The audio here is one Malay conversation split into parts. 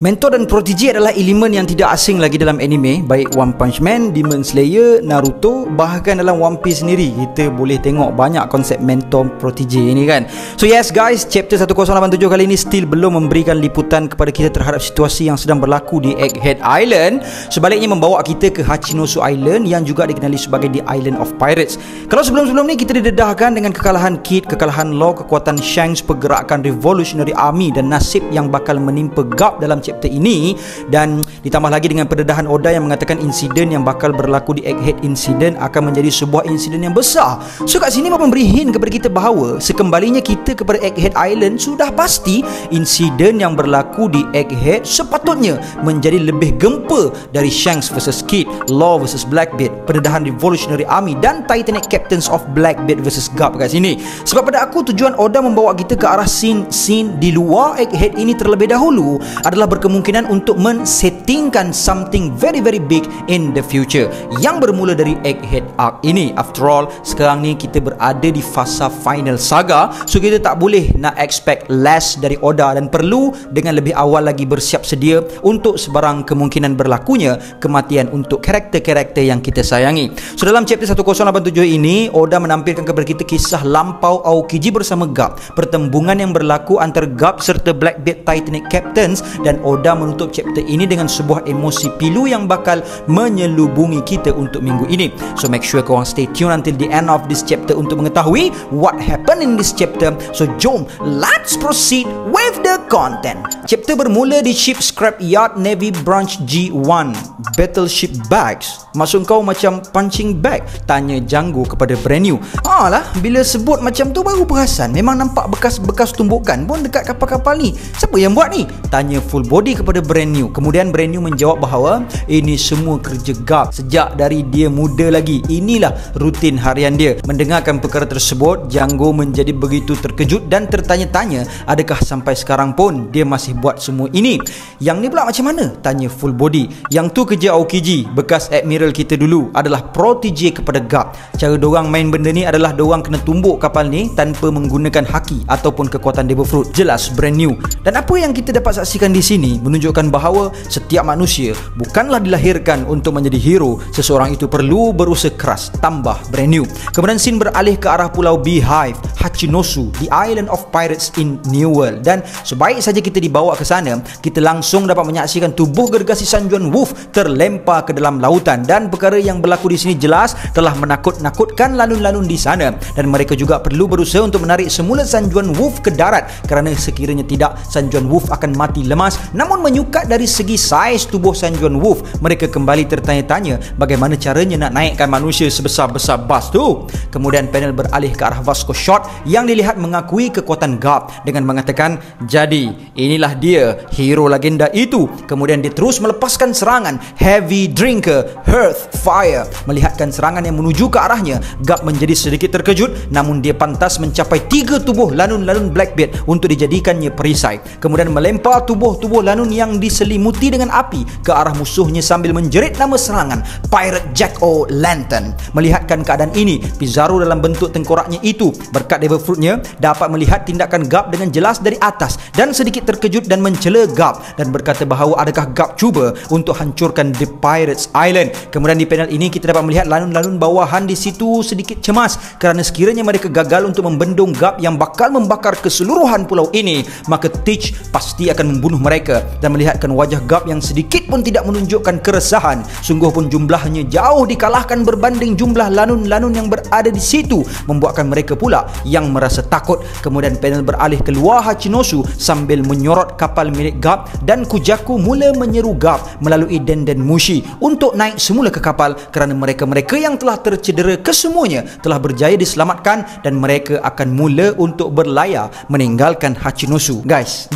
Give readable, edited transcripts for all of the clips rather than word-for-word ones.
Mentor dan protege adalah elemen yang tidak asing lagi dalam anime, baik One Punch Man, Demon Slayer, Naruto, bahkan dalam One Piece sendiri kita boleh tengok banyak konsep mentor protege ini kan. So yes guys, chapter 1087 kali ini still belum memberikan liputan kepada kita terhadap situasi yang sedang berlaku di Egghead Island. Sebaliknya membawa kita ke Hachinosu Island yang juga dikenali sebagai The Island of Pirates. Kalau sebelum-sebelum ni kita didedahkan dengan kekalahan Kid, kekalahan Law, kekuatan Shanks, pergerakan Revolutionary Army dan nasib yang bakal menimpa Garp dalam chapter ini, dan ditambah lagi dengan pendedahan Oda yang mengatakan insiden yang bakal berlaku di Egghead Incident akan menjadi sebuah insiden yang besar. So kat sini memberi hint kepada kita bahawa sekembalinya kita kepada Egghead Island, sudah pasti insiden yang berlaku di Egghead sepatutnya menjadi lebih gempa dari Shanks vs Kid, Law vs Blackbeard, pendedahan Revolutionary Army dan Titanic Captains of Blackbeard vs Garp kat sini. Sebab pada aku tujuan Oda membawa kita ke arah scene di luar Egghead ini terlebih dahulu adalah berkemungkinan untuk men-settingkan something very big in the future yang bermula dari Egghead Arc ini. After all, sekarang ni kita berada di fasa final saga, so kita tak boleh nak expect less dari Oda dan perlu dengan lebih awal lagi bersiap sedia untuk sebarang kemungkinan berlakunya kematian untuk karakter-karakter yang kita sayangi. So dalam chapter 1087 ini, Oda menampilkan kepada kita kisah lampau Aokiji bersama Garp, pertembungan yang berlaku antara Garp serta Blackbeard Titanic Captains, dan Oda menutup chapter ini dengan sebuah emosi pilu yang bakal menyelubungi kita untuk minggu ini. So make sure korang stay tune until the end of this chapter untuk mengetahui what happened in this chapter. So jom, let's proceed with the content. Chapter bermula di ship scrap yard Navy Branch G1. Battleship bags, maksud kau macam punching bag? Tanya Django kepada Brand New. Lah, bila sebut macam tu baru perasan, memang nampak bekas-bekas tumbukan pun dekat kapal-kapal ni. Siapa yang buat ni? Tanya Full Body kepada Brand New. Kemudian Brand New menjawab bahawa ini semua kerja Garp sejak dari dia muda lagi. Inilah rutin harian dia. Mendengarkan perkara tersebut, Django menjadi begitu terkejut dan tertanya-tanya adakah sampai sekarang pun dia masih buat semua ini. Yang ni pula macam mana? Tanya Full Body. Yang tu kerja Aokiji, bekas admiral kita dulu, adalah protege kepada Garp. Cara dorang main benda ni adalah dorang kena tumbuk kapal ni tanpa menggunakan haki ataupun kekuatan Devil Fruit. Jelas Brand New. Dan apa yang kita dapat saksikan di sini menunjukkan bahawa setiap manusia bukanlah dilahirkan untuk menjadi hero. Seseorang itu perlu berusaha keras. Tambah Brand New. Kemudian scene beralih ke arah pulau Beehive, Hachinosu, the Island of Pirates in New World. Dan sebaik saja kita dibawa ke sana, kita langsung dapat menyaksikan tubuh gergasi Sanjuan Wolf terlempar ke dalam lautan, dan perkara yang berlaku di sini jelas telah menakut-nakutkan lalun-lalun di sana, dan mereka juga perlu berusaha untuk menarik semula Sanjuan Wolf ke darat kerana sekiranya tidak, Sanjuan Wolf akan mati lemas. Namun menyukat dari segi saiz tubuh Sanjuan Wolf, mereka kembali tertanya-tanya bagaimana caranya nak naikkan manusia sebesar-besar bas tu. Kemudian panel beralih ke arah Vasco Shot yang dilihat mengakui kekuatan Garp dengan mengatakan, jadi inilah dia hero legenda itu. Kemudian dia terus melepaskan serangan Heavy Drinker Hearth Fire. Melihatkan serangan yang menuju ke arahnya, Garp menjadi sedikit terkejut, namun dia pantas mencapai 3 tubuh lanun-lanun Blackbeard untuk dijadikannya perisai. Kemudian melempar tubuh-tubuh lanun yang diselimuti dengan api ke arah musuhnya sambil menjerit nama serangan Pirate Jack-O-Lantern. Melihatkan keadaan ini, Pizarro dalam bentuk tengkoraknya itu berkat Devil Fruitnya dapat melihat tindakan Garp dengan jelas dari atas dan sedikit terkejut dan mencela Garp dan berkata bahawa adakah Garp cuba untuk hancurkan The Pirates Island. Kemudian di panel ini kita dapat melihat lanun-lanun bawahan di situ sedikit cemas kerana sekiranya mereka gagal untuk membendung Garp yang bakal membakar keseluruhan pulau ini, maka Teach pasti akan membunuh mereka. Dan melihatkan wajah Garp yang sedikit pun tidak menunjukkan keresahan, sungguh pun jumlahnya jauh dikalahkan berbanding jumlah lanun-lanun yang berada di situ, membuatkan mereka pula yang merasa takut. Kemudian panel beralih keluar Hachinosu sambil menyorot kapal milik Garp, dan Kujaku mula menyeru Garp melalui Denden Mushi untuk naik semula ke kapal kerana mereka-mereka yang telah tercedera kesemuanya telah berjaya diselamatkan dan mereka akan mula untuk berlayar meninggalkan Hachinosu. Guys,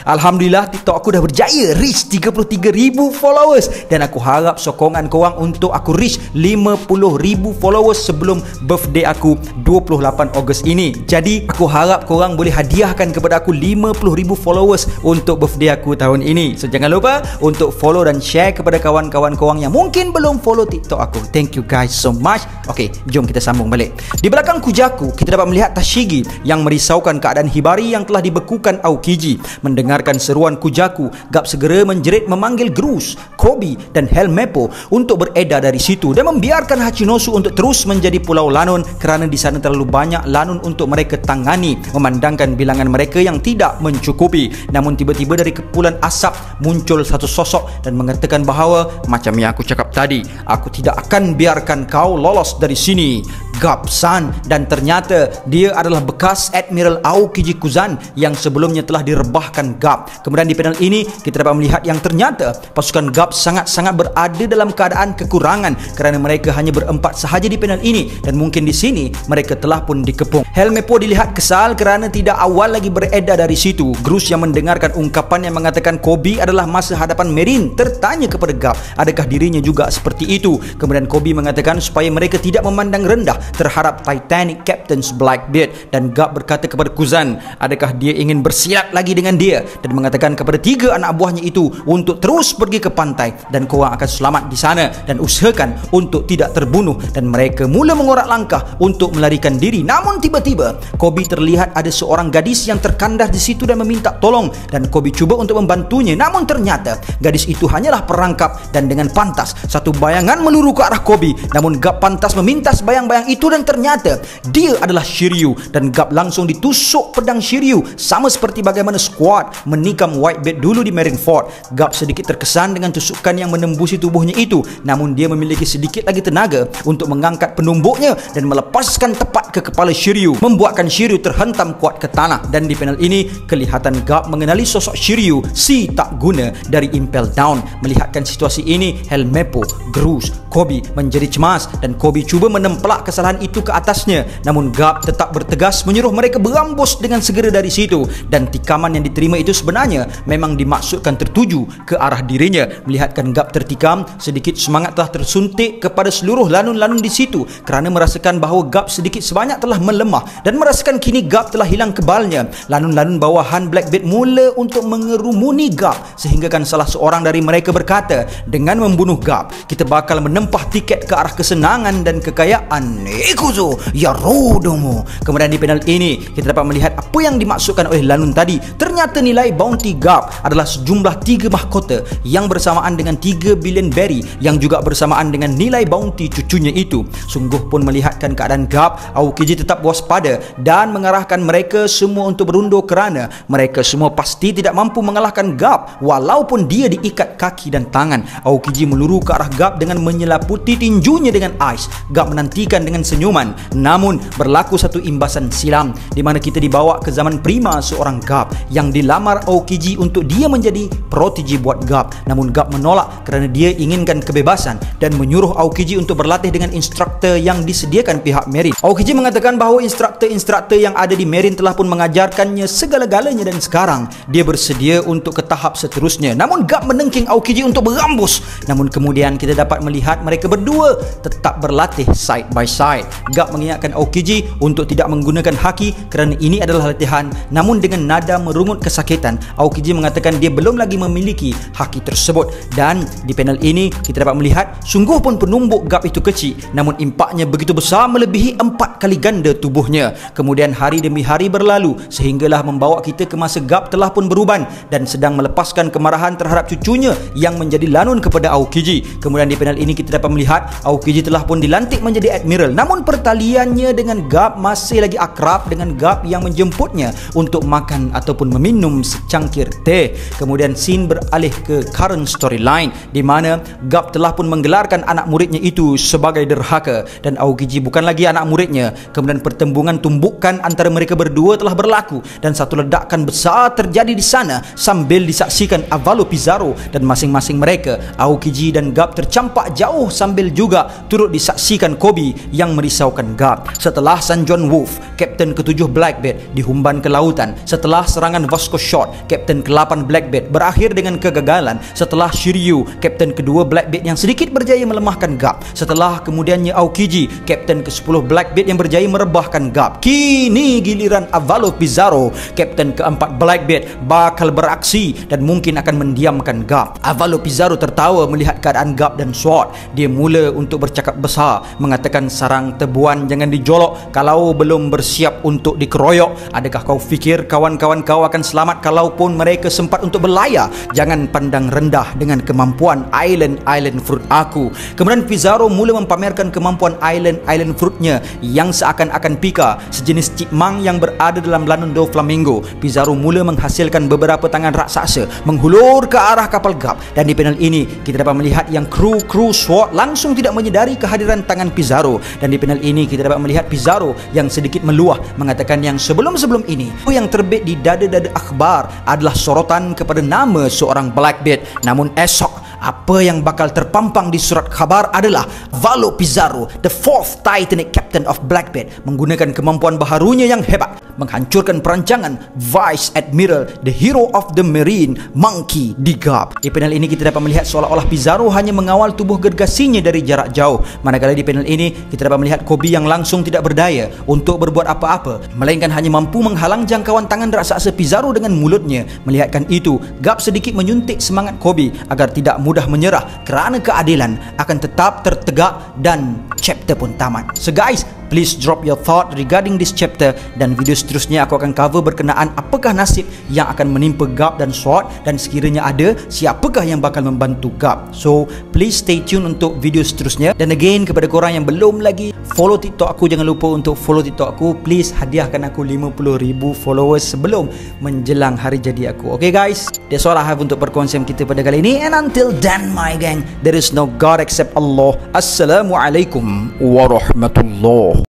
alhamdulillah TikTok aku dah berjaya reach 33,000 followers, dan aku harap sokongan korang untuk aku reach 50,000 followers sebelum birthday aku 28 Ogos ini. Jadi aku harap korang boleh hadiahkan kepada aku 50,000 followers untuk birthday aku tahun ini. So jangan lupa untuk follow dan share kepada kawan-kawan korang yang mungkin belum follow TikTok aku. Thank you guys so much. Okay, jom kita sambung balik. Di belakang Kujaku, kita dapat melihat Tashigi yang merisaukan keadaan Hibari yang telah dibekukan Aokiji. Mendengarkan seruan Kujaku, Garp segera menjerit memanggil Grus, Koby dan Helmeppo untuk beredar dari situ dan membiarkan Hachinosu untuk terus menjadi Pulau Lanun kerana di sana terlalu banyak Lanun untuk mereka tangani, memandangkan bilangan mereka yang tidak mencukupi. Namun tiba-tiba dari kepulan asap muncul satu sosok dan mengatakan bahawa, macam yang aku cakap tadi, aku tidak akan biarkan kau lolos dari sini, Garp-san. Dan ternyata dia adalah bekas Admiral Aokiji Kuzan yang sebelumnya telah direbahkan Garp. Kemudian di panel ini kita dapat melihat yang ternyata pasukan Garp sangat-sangat berada dalam keadaan kekurangan kerana mereka hanya berempat sahaja di panel ini dan mungkin di sini mereka telah pun dikepung. Helmeppo dilihat kesal kerana tidak awal lagi beredar dari situ. Grus yang mendengarkan ungkapan yang mengatakan Koby adalah masa hadapan Marine tertanya kepada Garp, adakah dirinya juga seperti itu? Kemudian Koby mengatakan supaya mereka tidak memandang rendah terhadap Titanic Captain's Blackbeard, dan Garp berkata kepada Kuzan adakah dia ingin bersilat lagi dengan dia dan mengatakan kepada 3 anak buahnya itu untuk terus pergi ke pantai dan korang akan selamat di sana dan usahakan untuk tidak terbunuh. Dan mereka mula mengorak langkah untuk melarikan diri. Namun tiba-tiba Koby terlihat ada seorang gadis yang terkandas di situ dan meminta tolong, dan Koby cuba untuk membantunya. Namun ternyata gadis itu hanyalah perangkap, dan dengan pantas satu bayangan meluru ke arah Koby. Namun Garp pantas memintas bayang-bayang itu dan ternyata dia adalah Shiryu, dan Garp langsung ditusuk pedang Shiryu sama seperti bagaimana Squad menikam Whitebeard dulu di Marineford. Garp sedikit terkesan dengan tusukan yang menembusi tubuhnya itu, namun dia memiliki sedikit lagi tenaga untuk mengangkat penumbuknya dan melepaskan tepat ke kepala Shiryu, membuatkan Shiryu terhentam kuat ke tanah. Dan di panel ini kelihatan Garp mengenali sosok Shiryu si tak guna dari Impel Down. Melihatkan situasi ini, Helmeppo, Grus, Koby menjadi cemas dan Koby cuba menemplak kesalahan itu ke atasnya. Namun Garp tetap bertegas menyuruh mereka berambus dengan segera dari situ, dan tikaman yang diterima itu sebenarnya memang dimaksudkan tertuju ke arah dirinya. Melihatkan Garp tertikam, sedikit semangat telah tersuntik kepada seluruh lanun-lanun di situ kerana merasakan bahawa Garp sedikit sebanyak telah melemah dan merasakan kini Garp telah hilang kebalnya. Lanun-lanun bawahan Blackbeard mula untuk mengerumuni Garp sehinggakan salah seorang dari mereka berkata, dengan membunuh Garp kita bakal menempah tiket ke arah kesenangan dan kekayaan. Ikuzo Yarodomo. Kemudian di panel ini kita dapat melihat apa yang dimaksudkan oleh lanun tadi. Ternyata nilai bounty Garp adalah sejumlah 3 mahkota yang bersamaan dengan 3 bilion berry yang juga bersamaan dengan nilai bounty cucunya itu. Sungguh pun melihatkan keadaan Garp, Aokiji tetap waspada dan mengarahkan mereka semua untuk berundur kerana mereka semua pasti tidak mampu mengalahkan Garp walaupun dia diikat kaki dan tangan. Aokiji meluru ke arah Garp dengan menyelaputi tinjunya dengan ais. Garp menantikan dengan senyuman, namun berlaku satu imbasan silam di mana kita dibawa ke zaman prima seorang Garp yang dilamar Aokiji untuk dia menjadi protege buat Garp. Namun Garp menolak kerana dia inginkan kebebasan dan menyuruh Aokiji untuk berlatih dengan instruktur yang disediakan pihak Marine. Aokiji mengatakan bahawa instruktur-instruktur yang ada di Marine telah pun mengajarkannya segala-galanya dan sekarang dia bersedia untuk ke tahap seterusnya. Namun Garp menengking Aokiji untuk berambus. Namun kemudian kita dapat melihat mereka berdua tetap berlatih side by side. Garp mengingatkan Aokiji untuk tidak menggunakan haki kerana ini adalah latihan. Namun dengan nada merungut kesakitan, Aokiji mengatakan dia belum lagi memiliki haki tersebut. Dan di panel ini kita dapat melihat sungguh pun penumbuk Garp itu kecil, namun impaknya begitu besar melebihi 4 kali ganda tubuhnya. Kemudian hari demi hari berlalu sehinggalah membawa kita ke masa Garp telah pun beruban dan sedang melepaskan kemarahan terhadap cucunya yang menjadi lanun kepada Aokiji. Kemudian di panel ini kita dapat melihat Aokiji telah pun dilantik menjadi Admiral, namun pertaliannya dengan Garp masih lagi akrab dengan Garp yang menjemputnya untuk makan ataupun meminum secangkir teh. Kemudian scene beralih ke current storyline di mana Garp telah pun menggelarkan anak muridnya itu sebagai derhaka dan Aokiji bukan lagi anak muridnya. Kemudian pertembungan tumbukan antara mereka berdua telah berlaku dan satu ledakan besar terjadi di sana sambil disaksikan Avalo Pizarro dan masing-masing mereka, Aokiji dan Garp, tercampak jauh jauh sambil juga turut disaksikan Kobe yang merisaukan Garp. Setelah San John Wolf, Kapten ke-7 Blackbeard, dihumban ke lautan. Setelah serangan Vasco Short, Kapten ke-8 Blackbeard, berakhir dengan kegagalan. Setelah Shiryu, Kapten ke-2 Blackbeard yang sedikit berjaya melemahkan Garp. Setelah kemudiannya Aokiji, Kapten ke-10 Blackbeard yang berjaya merebahkan Garp. Kini giliran Avalo Pizarro, Kapten ke-4 Blackbeard, bakal beraksi dan mungkin akan mendiamkan Garp. Avalo Pizarro tertawa melihat keadaan Garp dan SWORD. Dia mula untuk bercakap besar, mengatakan, sarang tebuan jangan dijolok kalau belum bersiap untuk dikeroyok. Adakah kau fikir kawan-kawan kau akan selamat kalaupun mereka sempat untuk berlayar? Jangan pandang rendah dengan kemampuan Island Fruit aku. Kemudian Pizarro mula mempamerkan kemampuan Island Fruitnya yang seakan-akan pika, sejenis chipmunk yang berada dalam lanun Doflamingo. Pizarro mula menghasilkan beberapa tangan raksasa menghulur ke arah kapal Garp, dan di panel ini kita dapat melihat yang kru SWORD langsung tidak menyedari kehadiran tangan Pizarro, dan di panel ini kita dapat melihat Pizarro yang sedikit meluah mengatakan yang sebelum-sebelum ini yang terbit di dada-dada akhbar adalah sorotan kepada nama seorang Blackbeard, namun esok apa yang bakal terpampang di surat khabar adalah Avalo Pizarro, the 4th Titanic Captain of Blackbeard, menggunakan kemampuan baharunya yang hebat menghancurkan perancangan Vice Admiral, the hero of the Marine, Monkey di Garp. Di panel ini kita dapat melihat seolah-olah Pizarro hanya mengawal tubuh gergasinya dari jarak jauh, manakala di panel ini kita dapat melihat Kobe yang langsung tidak berdaya untuk berbuat apa-apa, melainkan hanya mampu menghalang jangkauan tangan raksasa Pizarro dengan mulutnya. Melihatkan itu, Garp sedikit menyuntik semangat Kobe agar tidak mudah menyerah kerana keadilan akan tetap tertegak, dan chapter pun tamat. So guys, please drop your thought regarding this chapter, dan video seterusnya aku akan cover berkenaan apakah nasib yang akan menimpa Garp dan SWORD, dan sekiranya ada, siapakah yang bakal membantu Garp. So please stay tune untuk video seterusnya. Dan again, kepada korang yang belum lagi follow TikTok aku, jangan lupa untuk follow TikTok aku. Please hadiahkan aku 50,000 followers sebelum menjelang hari jadi aku. Okay guys, that's all I have untuk perkongsian kita pada kali ini, and until then my gang, there is no God except Allah. Assalamualaikum warahmatullahi